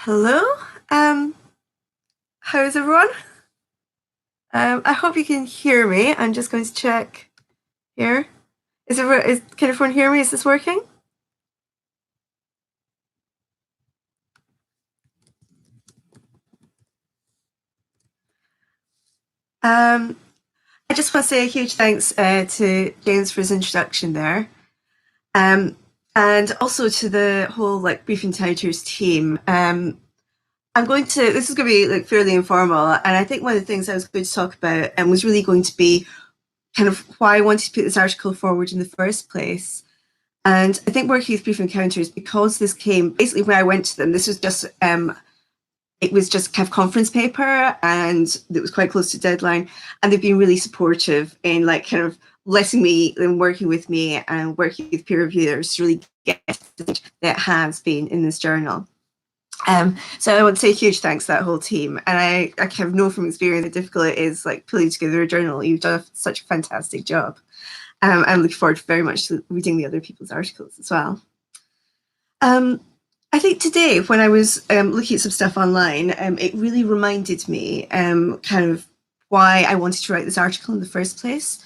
Hello. How's everyone? I hope you can hear me. I'm just going to check here. Can everyone hear me? Is this working? Um, I just want to say a huge thanks to James for his introduction there, um, and also to the whole Brief Encounters team. This is going to be fairly informal, and I think one of the things I was going to talk about was really going to be kind of why I wanted to put this article forward in the first place. And I think working with Brief Encounters, because this came basically when I went to them, this was just it was just kind of conference paper, and it was quite close to deadline, and they've been really supportive in kind of letting me and working with me and working with peer reviewers to really get that has been in this journal. So I want to say a huge thanks to that whole team, and I kind of know from experience how difficult it is pulling together a journal. You've done such a fantastic job. I'm looking forward very much to reading the other people's articles as well. I think today, when I was looking at some stuff online, it really reminded me kind of why I wanted to write this article in the first place.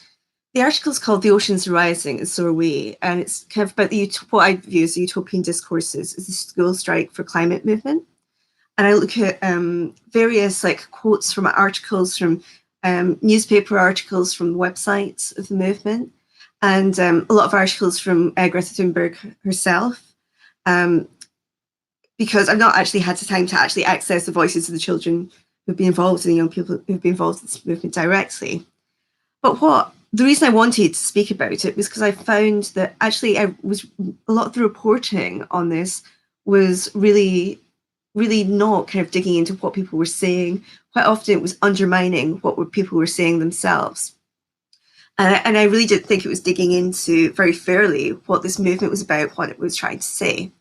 The article is called "The Oceans Are Rising, and So Are We," and it's kind of about what I view as the utopian discourses as the school strike for climate movement. And I look at various quotes from articles, from newspaper articles, from websites of the movement, and a lot of articles from Greta Thunberg herself, because I've not actually had the time to actually access the voices of the children who've been involved and the young people who've been involved in this movement directly. But the reason I wanted to speak about it was because I found that actually a lot of the reporting on this was really not kind of digging into what people were saying. Quite often it was undermining what people were saying themselves. And I really didn't think it was digging into very fairly what this movement was about, what it was trying to say.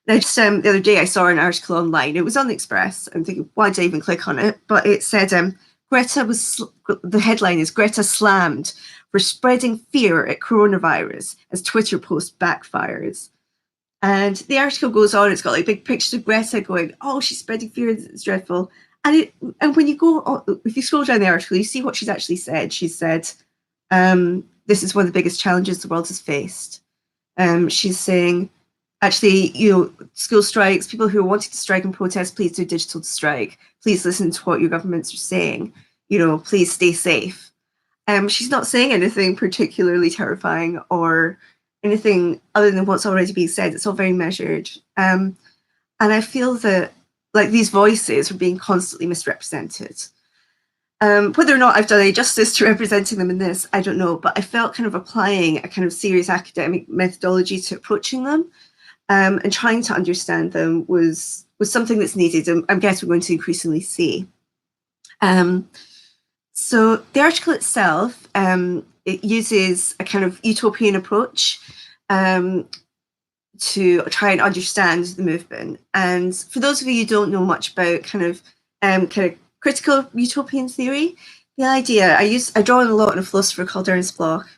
Now, just the other day, I saw an article online. It was on the Express. I'm thinking, why did I even click on it? But it said, the headline is Greta slammed for spreading fear at coronavirus as Twitter post backfires. And the article goes on, it's got big pictures of Greta going, oh, she's spreading fear, it's dreadful. And when you go, if you scroll down the article, you see what she's actually said. She said, this is one of the biggest challenges the world has faced. She's saying, actually, school strikes, people who are wanting to strike and protest, please do digital to strike. Please listen to what your governments are saying. Please stay safe. She's not saying anything particularly terrifying or anything other than what's already being said. It's all very measured. And I feel that these voices are being constantly misrepresented. Whether or not I've done any justice to representing them in this, I don't know, but I felt kind of applying a kind of serious academic methodology to approaching them, and trying to understand them was something that's needed, and I guess we're going to increasingly see. So the article itself, it uses a kind of utopian approach to try and understand the movement. And for those of you who don't know much about kind of critical utopian theory, the idea, I draw on a lot on a philosopher called Ernst Bloch,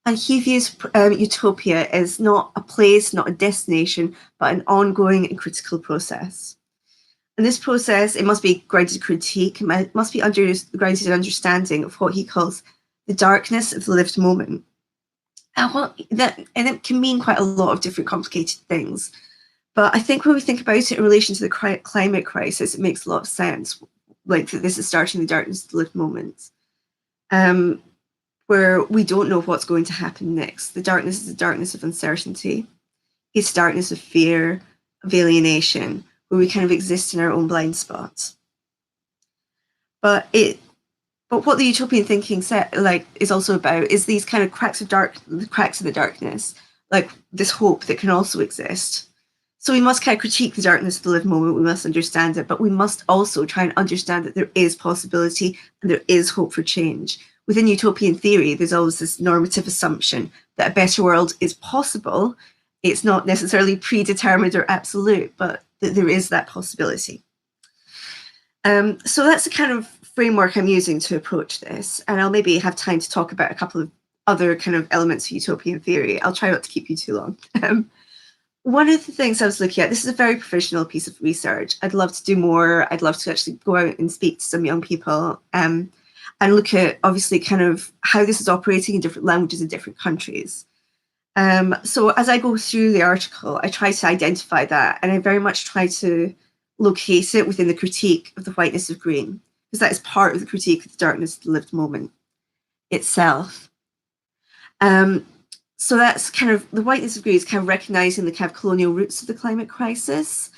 and he views utopia as not a place, not a destination, but an ongoing and critical process. And this process, it must be grounded in critique, it must be grounded in understanding of what he calls the darkness of the lived moment. And it can mean quite a lot of different complicated things. But I think when we think about it in relation to the climate crisis, it makes a lot of sense. That this is starting the darkness of the lived moment, where we don't know what's going to happen next. The darkness is the darkness of uncertainty. It's darkness of fear, of alienation, where we kind of exist in our own blind spots. But what the utopian thinking is also about is these kind of cracks of the darkness, this hope that can also exist. So we must kind of critique the darkness of the lived moment, we must understand it, but we must also try and understand that there is possibility and there is hope for change. Within utopian theory, there's always this normative assumption that a better world is possible. It's not necessarily predetermined or absolute, but that there is that possibility. So that's the kind of framework I'm using to approach this, and I'll maybe have time to talk about a couple of other kind of elements of utopian theory. I'll try not to keep you too long. one of the things I was looking at, this is a very professional piece of research. I'd love to do more. I'd love to actually go out and speak to some young people and look at, obviously, kind of how this is operating in different languages in different countries. So as I go through the article, I try to identify that, and I very much try to locate it within the critique of the whiteness of green, because that is part of the critique of the darkness of the lived moment itself. So that's kind of, the whiteness of green is kind of recognizing the kind of colonial roots of the climate crisis.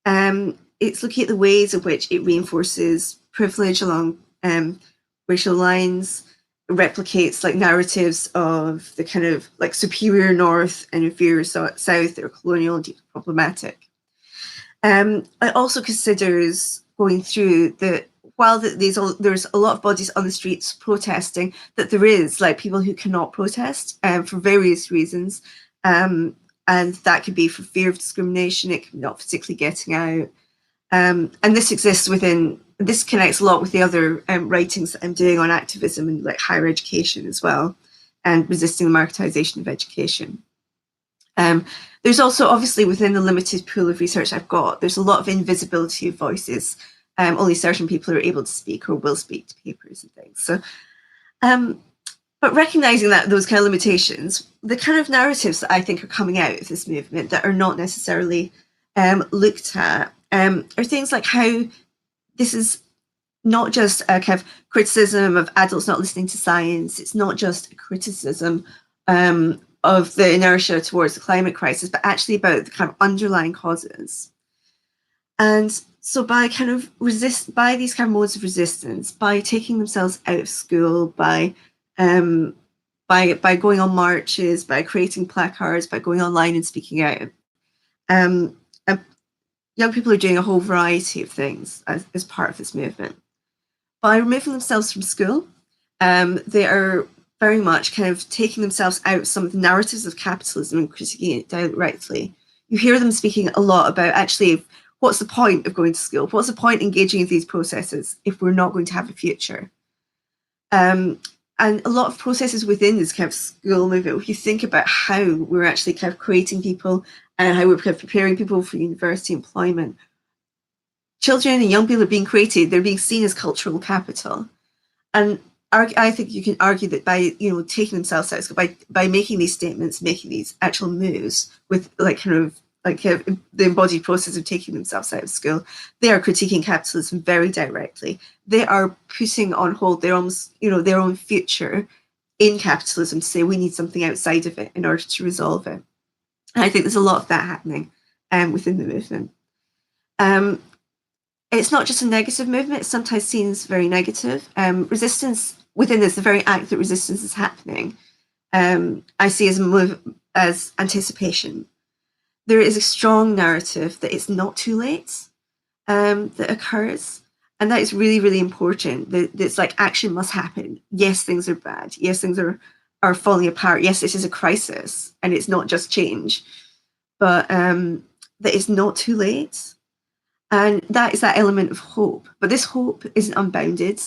It's looking at the ways in which it reinforces privilege along racial lines, replicates like narratives of the kind of like superior North and inferior South that are colonial and deeply problematic. It also considers going through that while there's a lot of bodies on the streets protesting, that there is like people who cannot protest for various reasons. And that could be for fear of discrimination, it could be not particularly getting out. And this exists within, this connects a lot with the other writings that I'm doing on activism and like higher education as well, and resisting the marketization of education. There's also, obviously, within the limited pool of research I've got, there's a lot of invisibility of voices. Only certain people are able to speak or will speak to papers and things. So, but recognizing that those kind of limitations, the kind of narratives that I think are coming out of this movement that are not necessarily looked at are things like how this is not just a kind of criticism of adults not listening to science. It's not just a criticism of the inertia towards the climate crisis, but actually about the kind of underlying causes. And so by kind of by these kind of modes of resistance, by taking themselves out of school, by going on marches, by creating placards, by going online and speaking out, young people are doing a whole variety of things as part of this movement. By removing themselves from school, they are very much kind of taking themselves out of some of the narratives of capitalism and critiquing it directly. You hear them speaking a lot about actually, what's the point of going to school? What's the point engaging in these processes if we're not going to have a future? And a lot of processes within this kind of school movement, if you think about how we're actually kind of creating people and how we're kind of preparing people for university employment, children and young people are being created, they're being seen as cultural capital. And I think you can argue that by taking themselves out of school, by making these statements, making these actual moves with the embodied process of taking themselves out of school, they are critiquing capitalism very directly. They are putting on hold their own future in capitalism to say we need something outside of it in order to resolve it. And I think there's a lot of that happening within the movement. It's not just a negative movement, it's sometimes seen as very negative. Resistance within this, the very act that resistance is happening, I see as anticipation. There is a strong narrative that it's not too late that occurs. And that is really, really important. That it's like action must happen. Yes, things are bad. Yes, things are falling apart. Yes, this is a crisis and it's not just change, but that it's not too late. And that is that element of hope. But this hope isn't unbounded.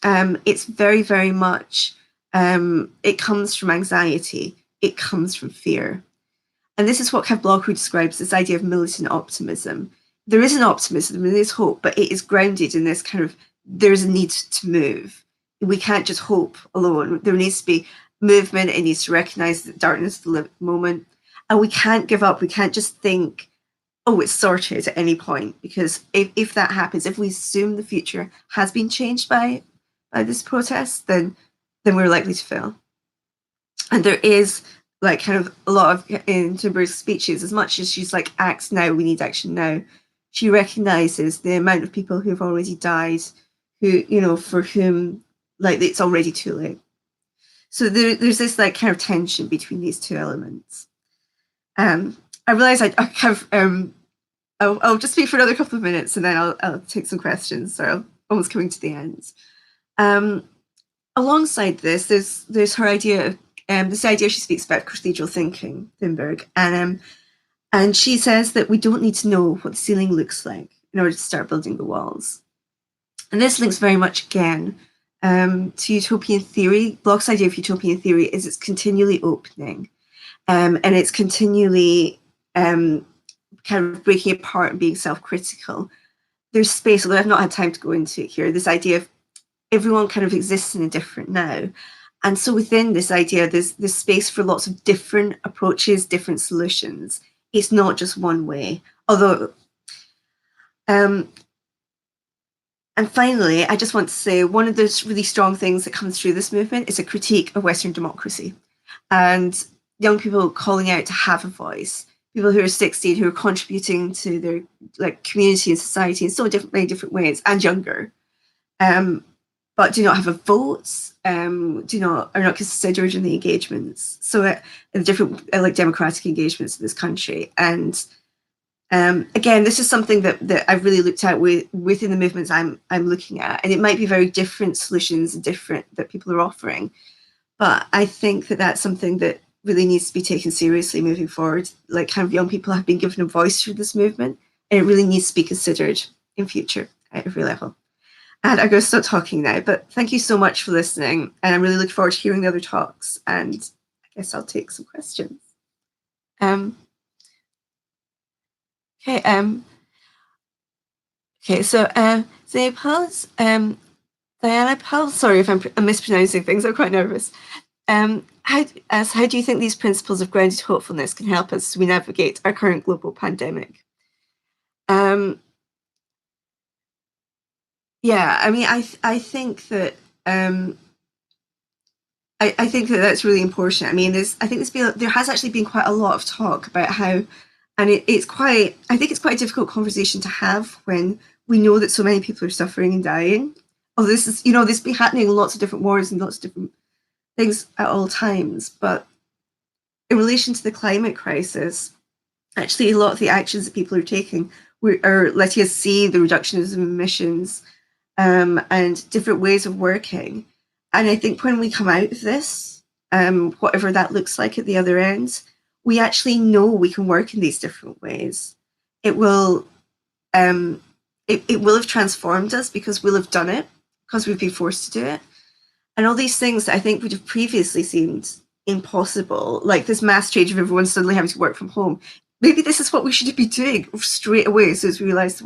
It's very, very much, it comes from anxiety. It comes from fear. And this is what Kev Blockwood describes, this idea of militant optimism. There is an optimism, there is hope, but it is grounded in this kind of, there's a need to move. We can't just hope alone. There needs to be movement. It needs to recognize the darkness of the living moment. And we can't give up. We can't just think, oh, it's sorted at any point. Because if that happens, if we assume the future has been changed by this protest, then we're likely to fail. And there is like kind of a lot of, in Thunberg's speeches, as much as she's like, act now, we need action now, she recognizes the amount of people who have already died, who, for whom like it's already too late. So there's this like kind of tension between these two elements. I realize I have, I'll just speak for another couple of minutes and then I'll take some questions. So I'm almost coming to the end. Alongside this, there's her idea of, this idea she speaks about cathedral thinking, Thunberg, and she says that we don't need to know what the ceiling looks like in order to start building the walls. And this links very much again to utopian theory. Bloch's idea of utopian theory is it's continually opening, and it's continually kind of breaking apart and being self-critical, there's space, although I've not had time to go into it here, this idea of everyone kind of exists in a different now. And so within this idea, there's space for lots of different approaches, different solutions. It's not just one way. Although, and finally, I just want to say one of those really strong things that comes through this movement is a critique of Western democracy and young people calling out to have a voice, people who are 16 who are contributing to their community and society in so many different ways, and younger, but do not have a vote, are not considered in the engagements. So in different democratic engagements in this country. And again, this is something that I've really looked at within the movements I'm looking at, and it might be very different solutions and different that people are offering, but I think that that's something that really needs to be taken seriously moving forward. Like, kind of young people have been given a voice through this movement, and it really needs to be considered in future at every level. And I'm going to stop talking now, but thank you so much for listening, and I'm really looking forward to hearing the other talks, and I guess I'll take some questions. Okay, so Diana Powell, sorry if I'm mispronouncing things, I'm quite nervous. How do you think these principles of grounded hopefulness can help us as we navigate our current global pandemic? Yeah, I mean, I think that I think that that's really important. I mean, there has actually been quite a lot of talk about how, and I think it's quite a difficult conversation to have when we know that so many people are suffering and dying. Oh, this is, this has been happening in lots of different wars and lots of different things at all times. But in relation to the climate crisis, actually a lot of the actions that people are taking are letting us see the reductions in emissions and different ways of working. And I think when we come out of this, whatever that looks like at the other end, we actually know we can work in these different ways. It will it will have transformed us because we'll have done it, because we've been forced to do it. And all these things that I think would have previously seemed impossible, like this mass change of everyone suddenly having to work from home. Maybe this is what we should be doing straight away, as soon as we realised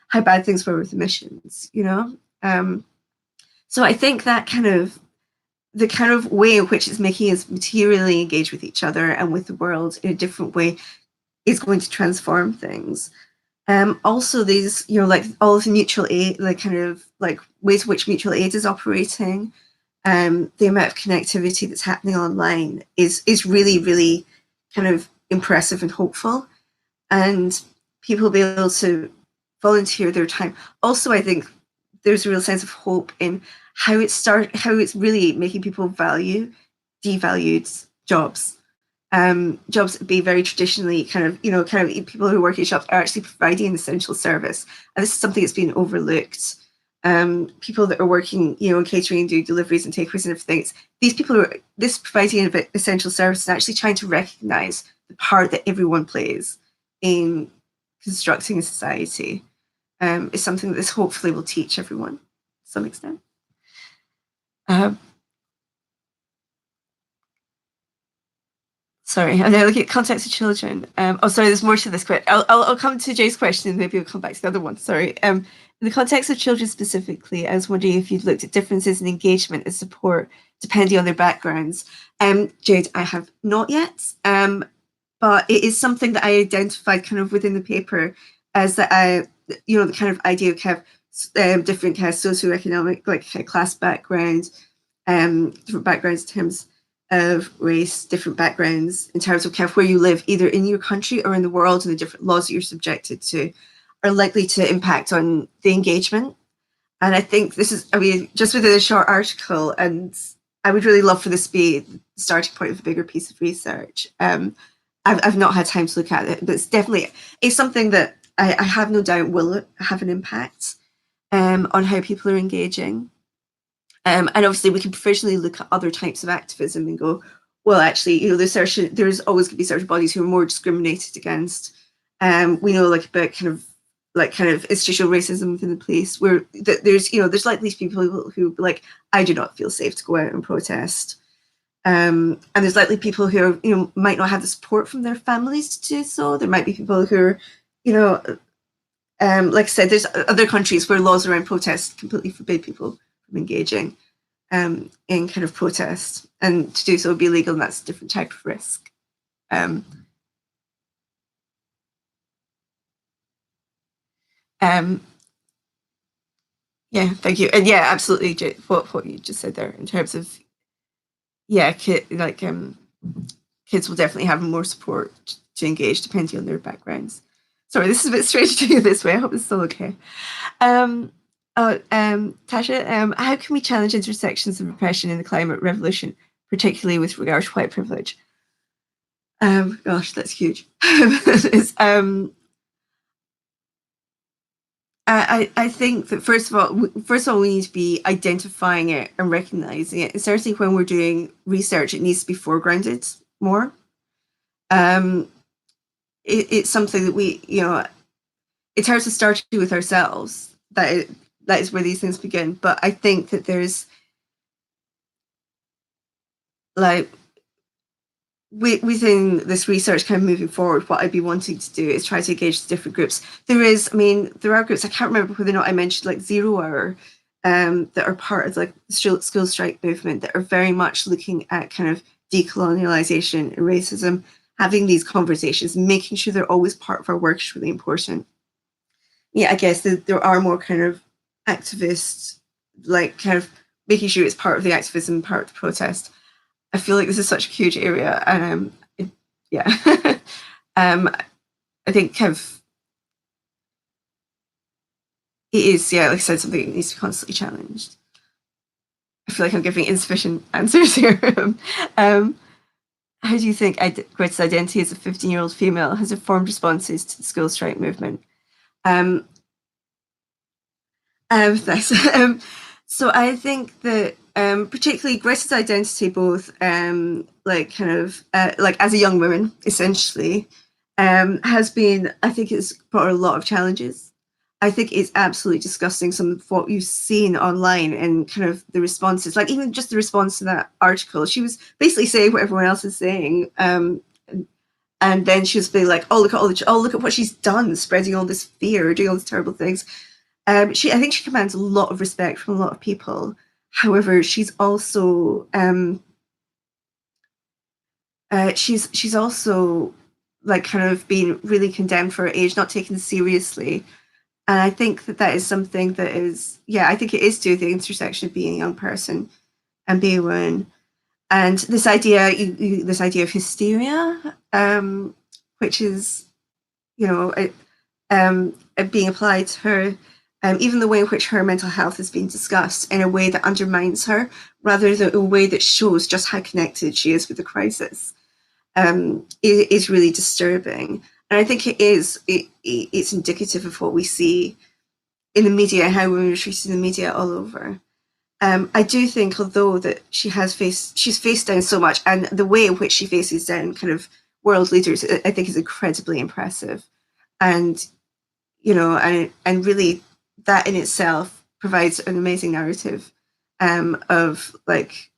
how bad things were with emissions, So I think that the kind of way in which it's making us materially engage with each other and with the world in a different way is going to transform things. Also, these, all of the mutual aid, ways in which mutual aid is operating, the amount of connectivity that's happening online is really, really kind of impressive and hopeful. And people will be able to volunteer their time. Also, I think there's a real sense of hope in how it's really making people value devalued jobs. Jobs that be very traditionally kind of people who work in shops are actually providing an essential service. And this is something that's been overlooked. People that are working, in catering and doing deliveries and takeaways and everything, these people are providing an essential service and actually trying to recognize the part that everyone plays in constructing a society is something that this hopefully will teach everyone to some extent. Sorry, I'm now looking at context of children. Sorry, there's more to this question. I'll come to Jay's question and maybe we'll come back to the other one. Sorry. In the context of children specifically, I was wondering if you'd looked at differences in engagement and support depending on their backgrounds. Jade, I have not yet, but it is something that I identified kind of within the paper as that the kind of idea of kind of different kind of socioeconomic, kind of class background, different backgrounds in terms of race, different backgrounds in terms of kind of where you live, either in your country or in the world, and the different laws that you're subjected to are likely to impact on the engagement. And I think this is, just within a short article, and I would really love for this to be the starting point of a bigger piece of research. I've not had time to look at it, but it's something that I have no doubt will have an impact on how people are engaging. And obviously we can provisionally look at other types of activism and go, well, actually, there's always going to be certain bodies who are more discriminated against. We know about kind of institutional racism within the police, where there's likely people who I do not feel safe to go out and protest. And there's likely people who are, might not have the support from their families to do so. There might be people who are, like I said, there's other countries where laws around protest completely forbid people from engaging in kind of protest, and to do so would be illegal, and that's a different type of risk. Um, yeah, thank you. And yeah, absolutely, what you just said there in terms of, yeah, kids will definitely have more support to engage depending on their backgrounds. Sorry, this is a bit strange to do this way. I hope it's still okay. Tasha, how can we challenge intersections of oppression in the climate revolution, particularly with regard to white privilege? Gosh, that's huge. I think that first of all, we need to be identifying it and recognizing it. And certainly, when we're doing research, it needs to be foregrounded more. It's something that we, it's hard to start with ourselves. That is where these things begin. But I think that there's like within this research kind of moving forward, what I'd be wanting to do is try to engage the different groups. There are groups, I can't remember whether or not I mentioned like 0 Hour, that are part of like the school strike movement, that are very much looking at kind of decolonialization and racism, having these conversations, making sure they're always part of our work is really important. Yeah, I guess there are more kind of activists, like kind of making sure it's part of the activism, part of the protest. I feel like this is such a huge area, and yeah, I think kind of it is, yeah, like I said, something that needs to be constantly challenged. I feel like I'm giving insufficient answers here. How do you think Greta's identity as a 15-year-old female has informed responses to the school strike movement? Nice. So I think that particularly Greta's identity, both like kind of like as a young woman, essentially, has been, I think it's brought a lot of challenges. I think it's absolutely disgusting some of what you've seen online and kind of the responses, like even just the response to that article. She was basically saying what everyone else is saying. And then she was being like, "Oh, look at what she's done, spreading all this fear, doing all these terrible things." I think she commands a lot of respect from a lot of people. However, she's also she's also like kind of been really condemned for her age, not taken seriously. And I think that is something that is, yeah, I think it is to the intersection of being a young person and being a woman. And this idea of hysteria, which is, being applied to her, even the way in which her mental health is being discussed in a way that undermines her, rather than a way that shows just how connected she is with the crisis, is really disturbing. And I think it's indicative of what we see in the media, how women are treated in the media all over. I do think, although that she's faced down so much, and the way in which she faces down kind of world leaders, I think is incredibly impressive. And, and really that in itself provides an amazing narrative of like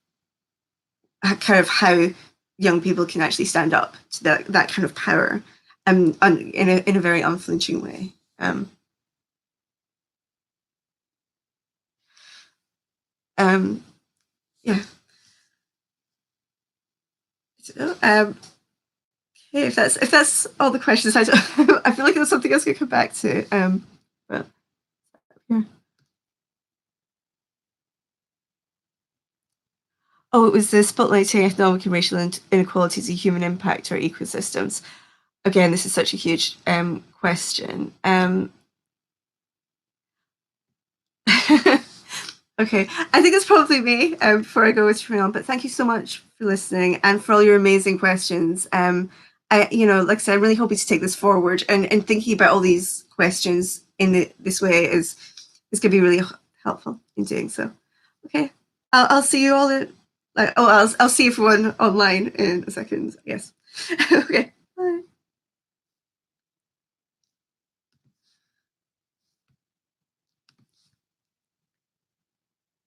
kind of how young people can actually stand up to that kind of power, in a very unflinching way. Yeah. So, okay, if that's all the questions, I feel like there's something else I could come back to. But yeah. Oh, it was the spotlighting economic and racial inequalities and human impact or ecosystems. Again, this is such a huge question. Okay, I think it's probably me before I go with on. But thank you so much for listening and for all your amazing questions. Like I said, I'm really hoping to take this forward, and thinking about all these questions in this way is going to be really helpful in doing so. Okay, I'll see you all at I'll see everyone online in a second. Yes. Okay. Bye.